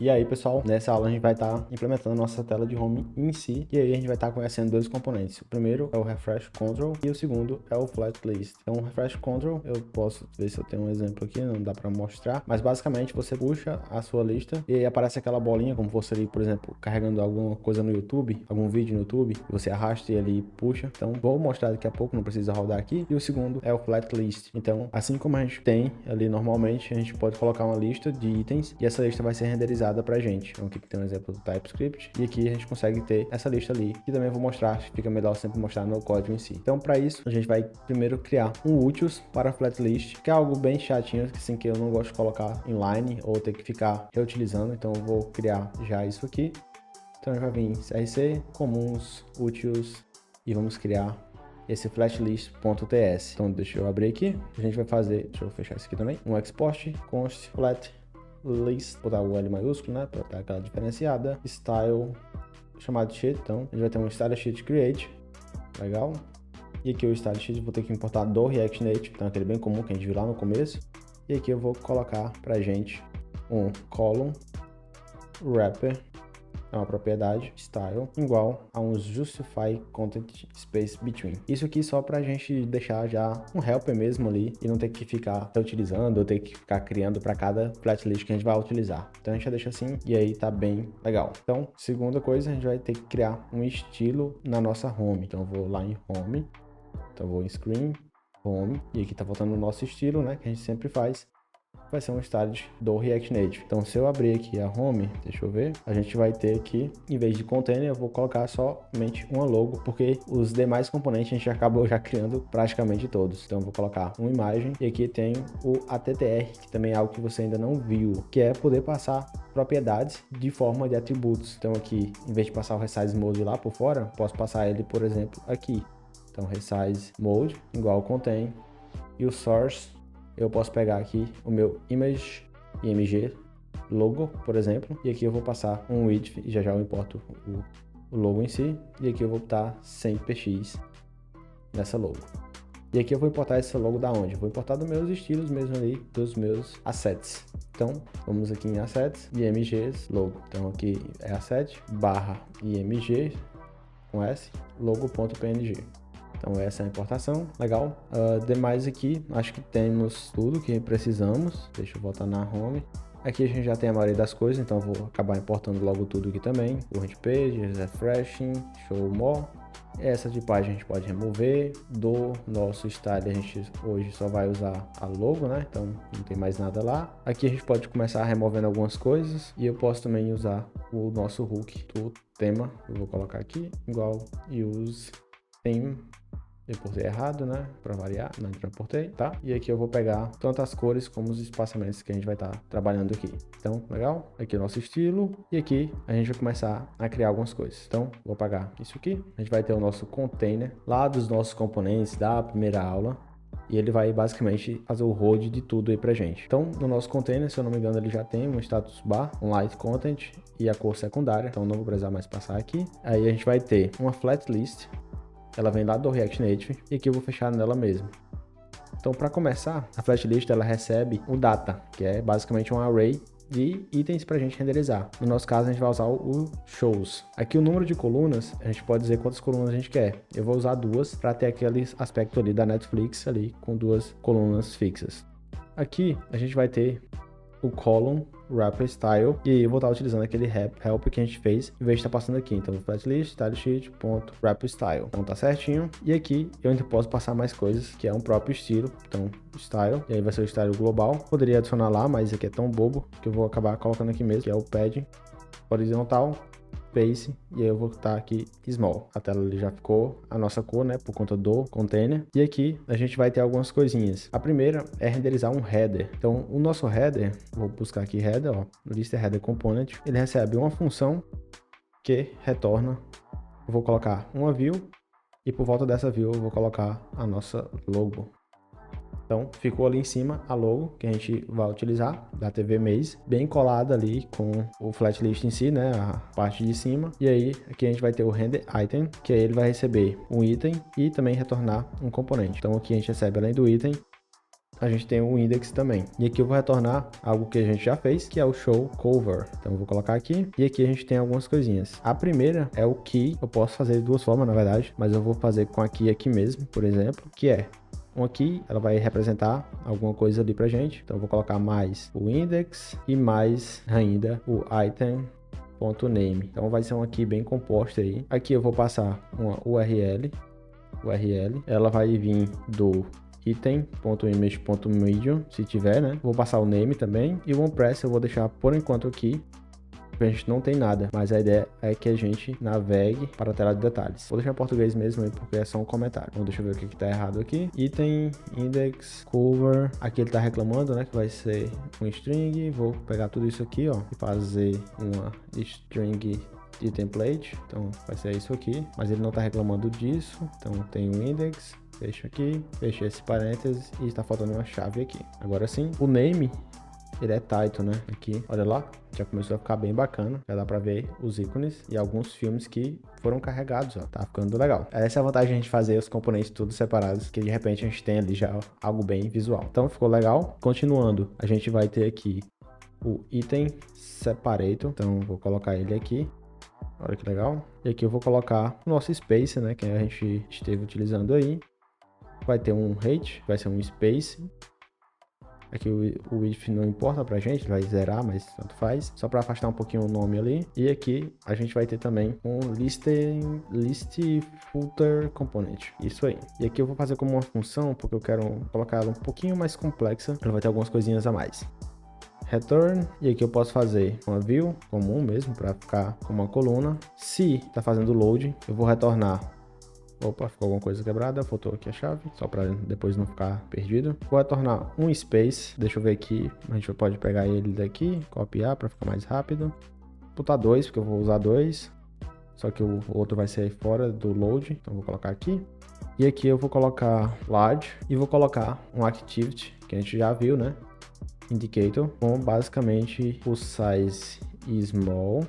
E aí, pessoal, nessa aula a gente vai estar implementando nossa tela de home em si. E aí a gente vai estar conhecendo dois componentes. O primeiro é o Refresh Control e o segundo é o Flat List. Então, o Refresh Control, eu posso ver se eu tenho um exemplo aqui, não dá para mostrar. Mas basicamente você puxa a sua lista e aí aparece aquela bolinha, como fosse ali, por exemplo, carregando alguma coisa no YouTube, algum vídeo no YouTube. Você arrasta ele e puxa. Então, vou mostrar daqui a pouco, não precisa rodar aqui. E o segundo é o Flat List. Então, assim como a gente tem ali normalmente, a gente pode colocar uma lista de itens e essa lista vai ser renderizada pra gente. Então aqui tem um exemplo do TypeScript e aqui a gente consegue ter essa lista ali, que também eu vou mostrar, fica melhor sempre mostrar no código em si. Então para isso, a gente vai primeiro criar um utils para Flat List, que é algo bem chatinho, assim, que eu não gosto de colocar inline ou ter que ficar reutilizando, então eu vou criar já isso aqui. Então a gente vai vir em CRC, comuns, utils e vamos criar esse flatlist.ts. Então deixa eu abrir aqui, a gente vai fazer, deixa eu fechar isso aqui também, um export const flat list, botar o L maiúsculo, né, para dar aquela diferenciada, style chamado sheet. Então a gente vai ter um style sheet create, legal, e aqui o style sheet vou ter que importar do React Native, então aquele bem comum que a gente viu lá no começo, e aqui eu vou colocar pra gente um column wrapper, é uma propriedade style igual a um justify content space between. Isso aqui só pra gente deixar já um helper mesmo ali e não ter que ficar reutilizando ou ter que ficar criando para cada flat list que a gente vai utilizar. Então a gente já deixa assim e aí tá bem legal. Então, segunda coisa, a gente vai ter que criar um estilo na nossa home. Então eu vou lá em home, então eu vou em screen, home, e aqui tá voltando o nosso estilo, né, que a gente sempre faz. Vai ser um style do React Native. Então, se eu abrir aqui a home, deixa eu ver, a gente vai ter aqui, em vez de container, eu vou colocar somente uma logo, porque os demais componentes a gente acabou já criando praticamente todos. Então, eu vou colocar uma imagem e aqui tem o ATTR, que também é algo que você ainda não viu, que é poder passar propriedades de forma de atributos. Então, aqui, em vez de passar o resize mode lá por fora, posso passar ele, por exemplo, aqui. Então, resize mode igual contain e o source. Eu posso pegar aqui o meu image, img logo, por exemplo, e aqui eu vou passar um width e já eu importo o logo em si, e aqui eu vou botar 100px nessa logo. E aqui eu vou importar esse logo da onde? Eu vou importar dos meus estilos mesmo ali, dos meus assets. Então, vamos aqui em assets, imgs, logo. Então aqui é asset barra img com s, logo.png. Então essa é a importação, legal. Demais aqui, acho que temos tudo que precisamos. Deixa eu voltar na home. Aqui a gente já tem a maioria das coisas, então eu vou acabar importando logo tudo aqui também. Current page, refreshing, show more. Essa de página a gente pode remover. Do nosso style a gente hoje só vai usar a logo, né? Então não tem mais nada lá. Aqui a gente pode começar removendo algumas coisas. E eu posso também usar o nosso hook do tema. Eu vou colocar aqui, igual use theme. Eu importei errado, né? Para variar, não importei, tá? E aqui eu vou pegar tanto as cores como os espaçamentos que a gente vai estar trabalhando aqui. Então, legal? Aqui é o nosso estilo. E aqui a gente vai começar a criar algumas coisas. Então, vou apagar isso aqui. A gente vai ter o nosso container lá dos nossos componentes da primeira aula. E ele vai basicamente fazer o hold de tudo aí pra gente. Então, no nosso container, se eu não me engano, ele já tem um status bar, um light content e a cor secundária. Então, não vou precisar mais passar aqui. Aí a gente vai ter uma flat list. Ela vem lá do React Native e aqui eu vou fechar nela mesmo. Então, para começar, a flat list ela recebe o data, que é basicamente um array de itens para a gente renderizar. No nosso caso, a gente vai usar o shows. Aqui o número de colunas, a gente pode dizer quantas colunas a gente quer. Eu vou usar duas para ter aquele aspecto ali da Netflix ali com duas colunas fixas. Aqui a gente vai ter o column wrapper style, e aí eu vou estar utilizando aquele help que a gente fez, em vez de estar passando aqui. Então, flatlist, stylesheet.wrapper style. Então, tá certinho. E aqui eu ainda posso passar mais coisas, que é um próprio estilo. Então, style, e aí vai ser o style global. Poderia adicionar lá, mas aqui é tão bobo que eu vou acabar colocando aqui mesmo, que é o padding horizontal, space, e aí eu vou estar aqui small. A tela ali já ficou a nossa cor, né, por conta do container. E aqui a gente vai ter algumas coisinhas. A primeira é renderizar um header. Então, o nosso header, vou buscar aqui header, ó, lista header component, ele recebe uma função que retorna, eu vou colocar uma view, e por volta dessa view eu vou colocar a nossa logo. Então, ficou ali em cima a logo que a gente vai utilizar da TV Maze, bem colada ali com o flat list em si, né, a parte de cima. E aí, aqui a gente vai ter o render item, que aí ele vai receber um item e também retornar um componente. Então, aqui a gente recebe, além do item, a gente tem o index também. E aqui eu vou retornar algo que a gente já fez, que é o show cover. Então eu vou colocar aqui, e aqui a gente tem algumas coisinhas. A primeira é o key, eu posso fazer de duas formas, na verdade, mas eu vou fazer com a key aqui mesmo, por exemplo, que é uma key, ela vai representar alguma coisa ali pra gente. Então eu vou colocar mais o index e mais ainda o item.name. Então vai ser uma key bem composta aí. Aqui eu vou passar uma URL, ela vai vir do item.image.medium, se tiver, né? Vou passar o name também, e o onPress eu vou deixar por enquanto aqui, porque a gente não tem nada, mas a ideia é que a gente navegue para a tela de detalhes. Vou deixar em português mesmo aí, porque é só um comentário. Então deixa eu ver o que tá errado aqui. Item, index, cover. Aqui ele tá reclamando, né, que vai ser um string. Vou pegar tudo isso aqui, ó, e fazer uma string de template. Então vai ser isso aqui, mas ele não tá reclamando disso. Então tem o index, fecha aqui, fecha esse parênteses e está faltando uma chave aqui. Agora sim, o name, ele é title, né? Aqui, olha lá, já começou a ficar bem bacana. Já dá pra ver os ícones e alguns filmes que foram carregados, ó. Tá ficando legal. Essa é a vantagem de a gente fazer os componentes todos separados, que de repente a gente tem ali já algo bem visual. Então ficou legal. Continuando, a gente vai ter aqui o item separator. Então vou colocar ele aqui. Olha que legal. E aqui eu vou colocar o nosso space, né? Que a gente esteve utilizando aí. Vai ter um height, vai ser um space. Aqui o if não importa pra gente, vai zerar, mas tanto faz. Só para afastar um pouquinho o nome ali. E aqui a gente vai ter também um list footer component. Isso aí. E aqui eu vou fazer como uma função, porque eu quero colocar ela um pouquinho mais complexa. Ela vai ter algumas coisinhas a mais. Return, e aqui eu posso fazer uma view comum mesmo, para ficar com uma coluna. Se tá fazendo load, eu vou retornar. Opa, ficou alguma coisa quebrada, faltou aqui a chave, só para depois não ficar perdido. Vou retornar um space, deixa eu ver aqui, a gente pode pegar ele daqui, copiar para ficar mais rápido. Botar 2, porque eu vou usar 2, só que o outro vai ser fora do load, então vou colocar aqui. E aqui eu vou colocar large e vou colocar um activity, que a gente já viu, né? Indicator, com basicamente o size small.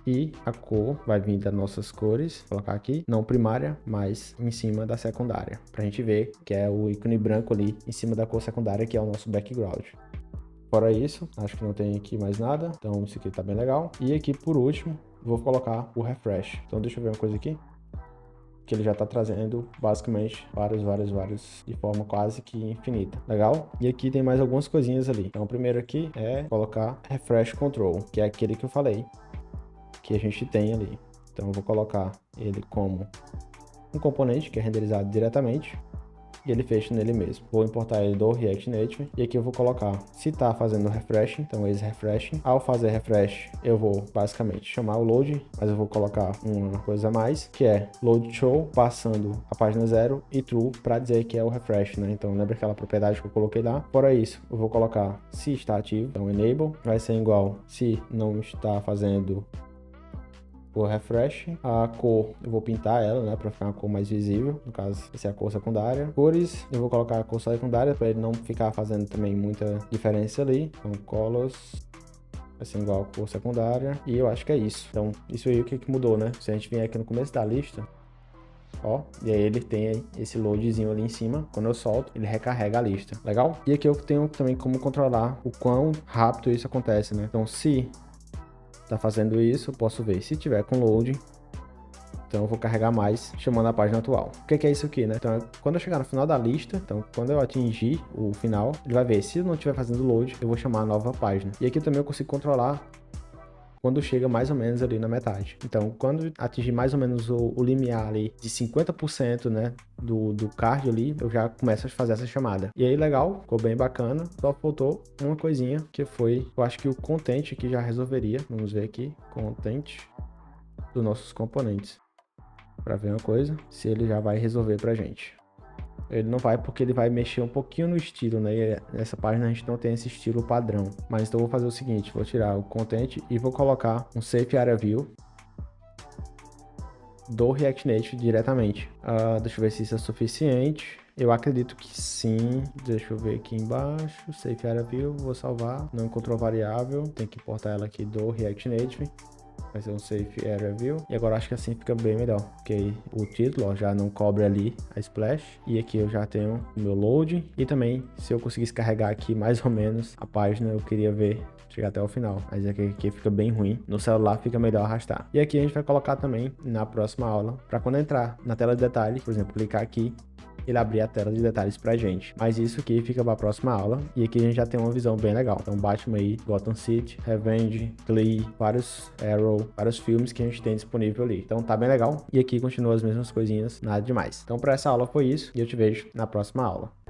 E a cor vai vir das nossas cores, vou colocar aqui, não primária, mas em cima da secundária, pra gente ver que é o ícone branco ali em cima da cor secundária, que é o nosso background. Fora isso, acho que não tem aqui mais nada, então isso aqui tá bem legal. E aqui por último, vou colocar o refresh. Então deixa eu ver uma coisa aqui, que ele já tá trazendo basicamente vários de forma quase que infinita. Legal? E aqui tem mais algumas coisinhas ali. Então o primeiro aqui é colocar refresh control, que é aquele que eu falei que a gente tem ali. Então eu vou colocar ele como um componente que é renderizado diretamente e ele fecha nele mesmo. Vou importar ele do React Native e aqui eu vou colocar se tá fazendo refresh, então esse refresh. Ao fazer refresh, eu vou basicamente chamar o load, mas eu vou colocar uma coisa a mais, que é load show, passando a página 0 e true para dizer que é o refresh, né? Então lembra aquela propriedade que eu coloquei lá? Fora isso, eu vou colocar se está ativo, então enable vai ser igual se não está fazendo o refresh. A cor eu vou pintar ela, né, para ficar uma cor mais visível, no caso essa é a cor secundária. Cores eu vou colocar a cor secundária para ele não ficar fazendo também muita diferença ali. Então colors vai ser igual a cor secundária e eu acho que é isso. Então isso aí o que mudou, né? Se a gente vier aqui no começo da lista, ó, e aí ele tem esse loadzinho ali em cima, quando eu solto, ele recarrega a lista, legal? E aqui eu tenho também como controlar o quão rápido isso acontece, né? Então se tá fazendo isso, eu posso ver se tiver com load, então eu vou carregar mais, chamando a página atual. O que é isso aqui, né? Então, quando eu chegar no final da lista, então quando eu atingir o final, ele vai ver se não estiver fazendo load, eu vou chamar a nova página. E aqui também eu consigo controlar quando chega mais ou menos ali na metade. Então, quando atingir mais ou menos o limiar ali de 50%, né, do card ali, eu já começo a fazer essa chamada. E aí, legal, ficou bem bacana. Só faltou uma coisinha, que foi, eu acho que o content aqui já resolveria. Vamos ver aqui, content dos nossos componentes. Para ver uma coisa, se ele já vai resolver pra gente. Ele não vai, porque ele vai mexer um pouquinho no estilo, né? E nessa página a gente não tem esse estilo padrão. Mas então eu vou fazer o seguinte, vou tirar o content e vou colocar um safe area view do React Native diretamente. Deixa eu ver se isso é suficiente. Eu acredito que sim. Deixa eu ver aqui embaixo. Safe area view, vou salvar. Não encontrou variável, tem que importar ela aqui do React Native. vai ser um Safe Area View. E agora acho que assim fica bem melhor, porque o título, ó, já não cobre ali a splash. E aqui eu já tenho o meu load. E também, se eu conseguisse carregar aqui mais ou menos a página, eu queria ver chegar até o final, mas aqui fica bem ruim. No celular fica melhor arrastar. E aqui a gente vai colocar também na próxima aula, para quando entrar na tela de detalhes, por exemplo, clicar aqui, ele abrir a tela de detalhes pra gente. Mas isso aqui fica pra próxima aula. E aqui a gente já tem uma visão bem legal. Então Batman aí, Gotham City, Revenge, Glee, vários Arrow, vários filmes que a gente tem disponível ali. Então tá bem legal. E aqui continua as mesmas coisinhas, nada demais. Então pra essa aula foi isso. E eu te vejo na próxima aula.